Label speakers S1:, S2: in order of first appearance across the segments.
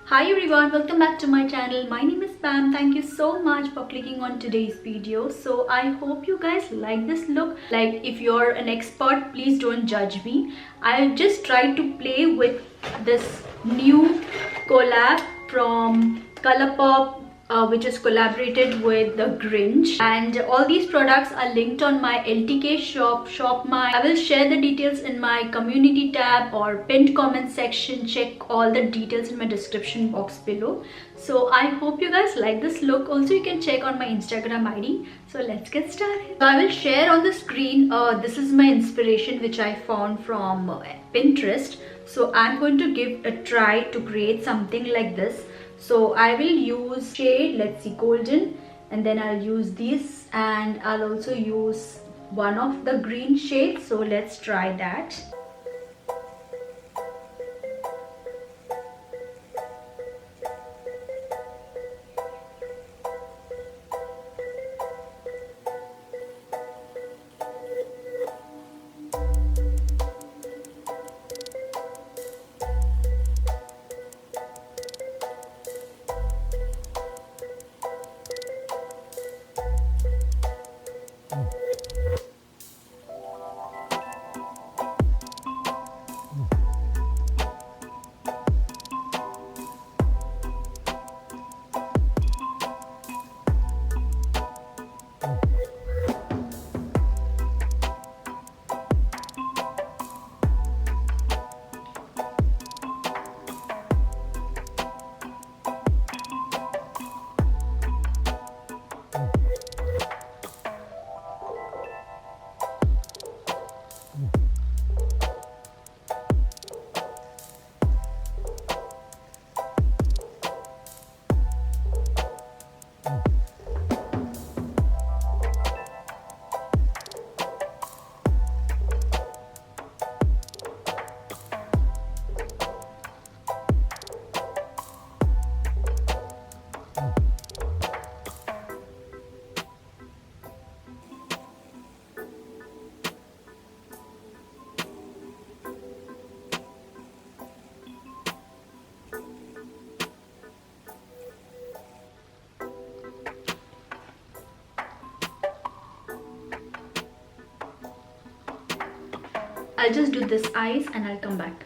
S1: Hi everyone, welcome back to my channel. My name is Pam. Thank you so much for clicking on today's video. So I hope you guys like this look. Like, if you're an expert, please don't judge me. I just tried to play with this new collab from Colourpop, which is collaborated with the GRINCH, and all these products are linked on my LTK shop. I will share the details in my community tab or pinned comment section. Check all the details in my description box below. So I hope you guys like this look. Also, you can check on my Instagram ID. So let's get started. So I will share on the screen. This is my inspiration which I found from Pinterest. So I'm going to give a try to create something like this. So I will use shade, let's see, golden, and then I'll use this, and I'll also use one of the green shades. So let's try that. I'll just do this eyes and I'll come back.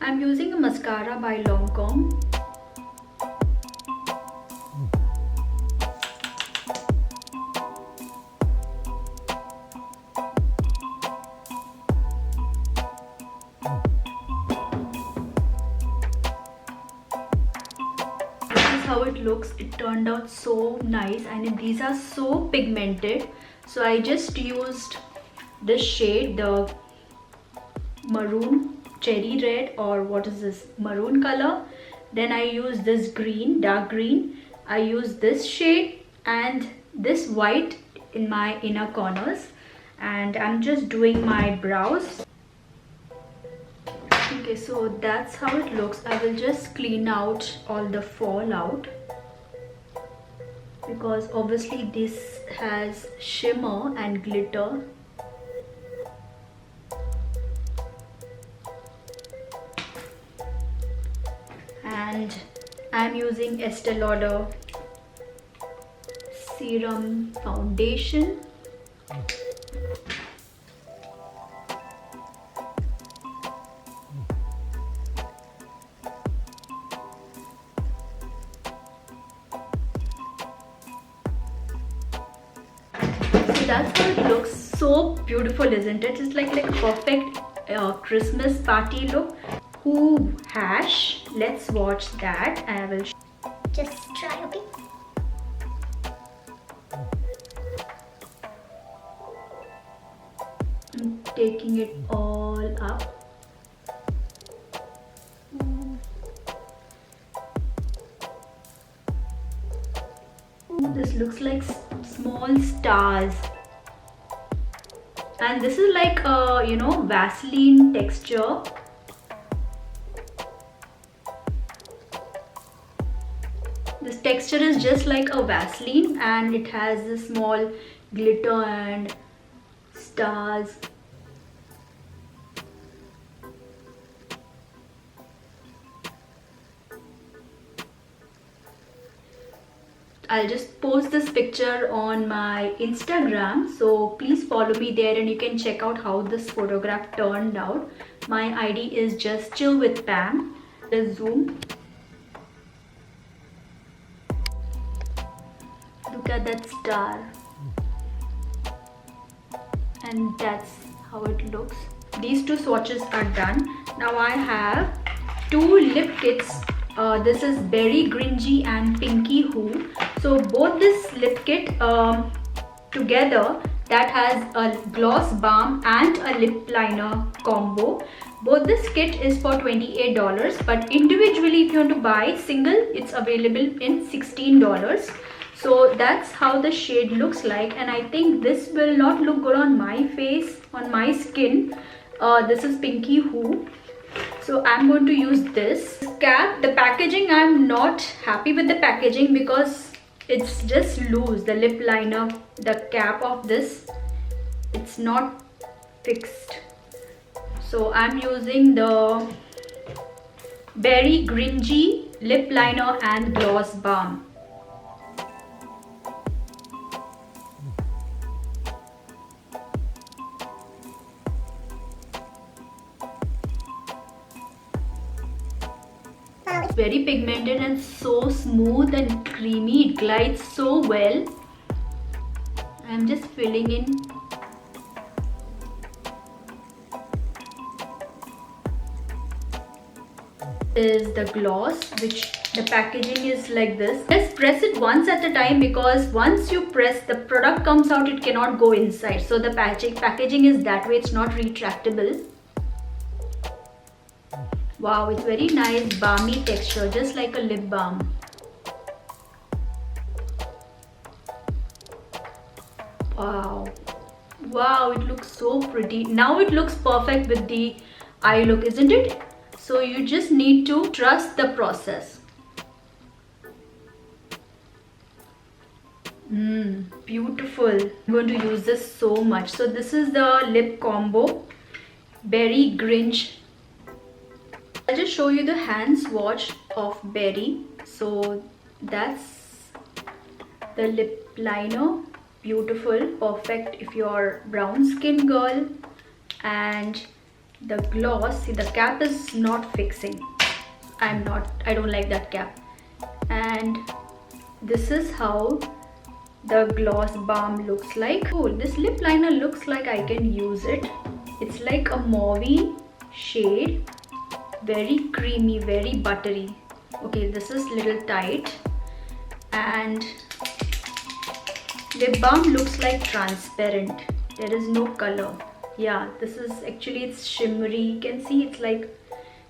S1: I'm using a mascara by Lancome. This is how it looks. It turned out so nice, and these are so pigmented. So I just used this shade, the maroon, cherry red, or what is this, maroon color. Then I use this green, dark green. I use this shade and this white in my inner corners, and I'm just doing my brows. Okay, so that's how it looks. I will just clean out all the fallout, because obviously this has shimmer and glitter. And I'm using Estee Lauder Serum Foundation. So that's how it looks. So beautiful, isn't it? It's like a perfect Christmas party look. Who hash? Let's watch that. I will
S2: just try, okay?
S1: I'm taking it all up. This looks like small stars, and this is like a Vaseline texture. This texture is just like a Vaseline, and it has a small glitter and stars. I'll just post this picture on my Instagram, so please follow me there and you can check out how this photograph turned out. My ID is just chill with Pam. Let's zoom. Look at that star. And that's how it looks. These two swatches are done. Now I have two lip kits. This is Berry Grinchy and Pinky Who. So both this lip kit together, that has a gloss balm and a lip liner combo. Both this kit is for $28, but individually if you want to buy single, it's available in $16. So that's how the shade looks like, and I think this will not look good on my face, on my skin. This is Pinky Who. So I'm going to use this cap. The packaging, I'm not happy with the packaging because it's just loose. The lip liner, the cap of this, it's not fixed. So I'm using the Berry Grinchy lip liner and gloss balm. It's very pigmented and so smooth and creamy. It glides so well. I'm just filling in. Is the gloss, which the packaging is like this. Just press it once at a time, because once you press, the product comes out, it cannot go inside. So the packaging is that way, it's not retractable. Wow, it's very nice balmy texture, just like a lip balm. Wow, wow, it looks so pretty. Now it looks perfect with the eye look, isn't it? So you just need to trust the process. Beautiful. I'm going to use this so much. So this is the lip combo, Berry Grinch. I'll just show you the hand swatch of Berry. So that's the lip liner. Beautiful, perfect if you're brown skin girl. And the gloss, see the cap is not fixing. I don't like that cap. And this is how the gloss balm looks like. Oh, this lip liner looks like I can use it. It's like a mauve shade, very creamy, very buttery. Okay, this is little tight. And lip balm looks like transparent. There is no color. Yeah, this is actually, it's shimmery. You can see it's like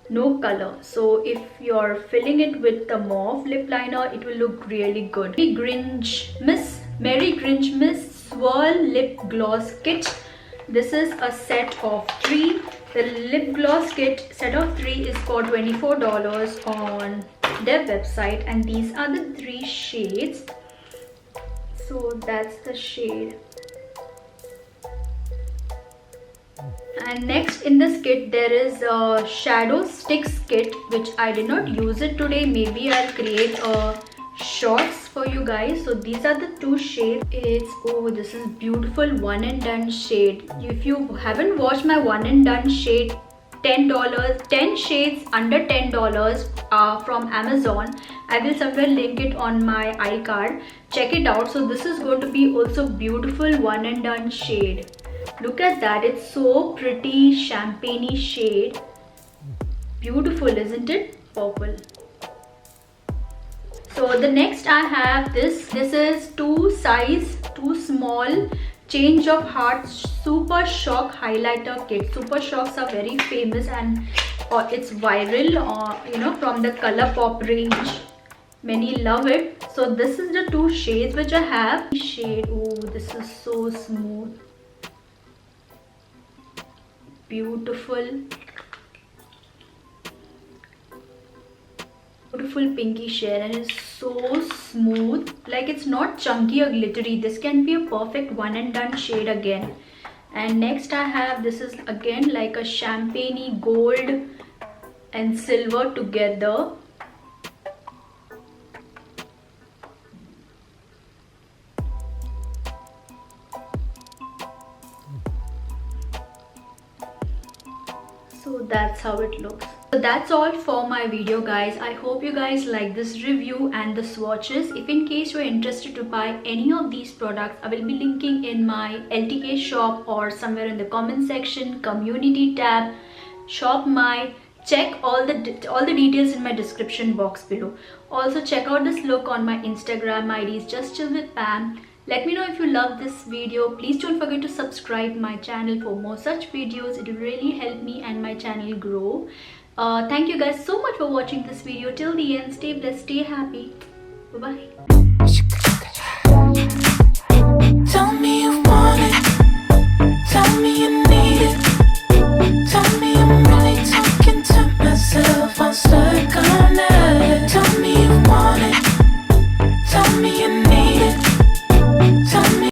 S1: no color. So if you're filling it with the mauve lip liner, it will look really good. Merry Grinch Miss Swirl Lip Gloss Kit. This is a set of 3. The lip gloss kit set of 3 is for $24 on their website, and these are the 3 shades. So that's the shade. And next in this kit there is a shadow sticks kit, which I did not use it today. Maybe I'll create a shorts for you guys. So these are the 2 shades. This is beautiful one and done shade. If you haven't watched my one and done shade, $10, 10 shades under $10 from Amazon. I will somewhere link it on my iCard. Check it out. So this is going to be also beautiful one and done shade. Look at that, it's so pretty, champagne-y shade. Beautiful, isn't it? Purple. So the next I have this is 2 size, 2 small, change of heart super shock highlighter kit. Super shocks are very famous and it's viral, from the Colourpop range. Many love it. So this is the 2 shades which I have. Shade, oh, this is so smooth. Beautiful pinky shade, and it's so smooth, like it's not chunky or glittery. This can be a perfect one and done shade again. And next I have, this is again like a champagne gold and silver together. So that's how it looks. So that's all for my video, guys. I hope you guys like this review and the swatches. If in case you're interested to buy any of these products, I will be linking in my LTK shop or somewhere in the comment section, community tab, shop my. Check all the details in my description box below. Also check out this look on my Instagram. My ID is just chill with Pam. Let me know if you love this video. Please don't forget to subscribe my channel for more such videos. It will really help me and my channel grow. Thank you guys so much for watching this video till the end. Stay blessed, stay happy. Bye bye.
S3: Tell me you want it. Tell me you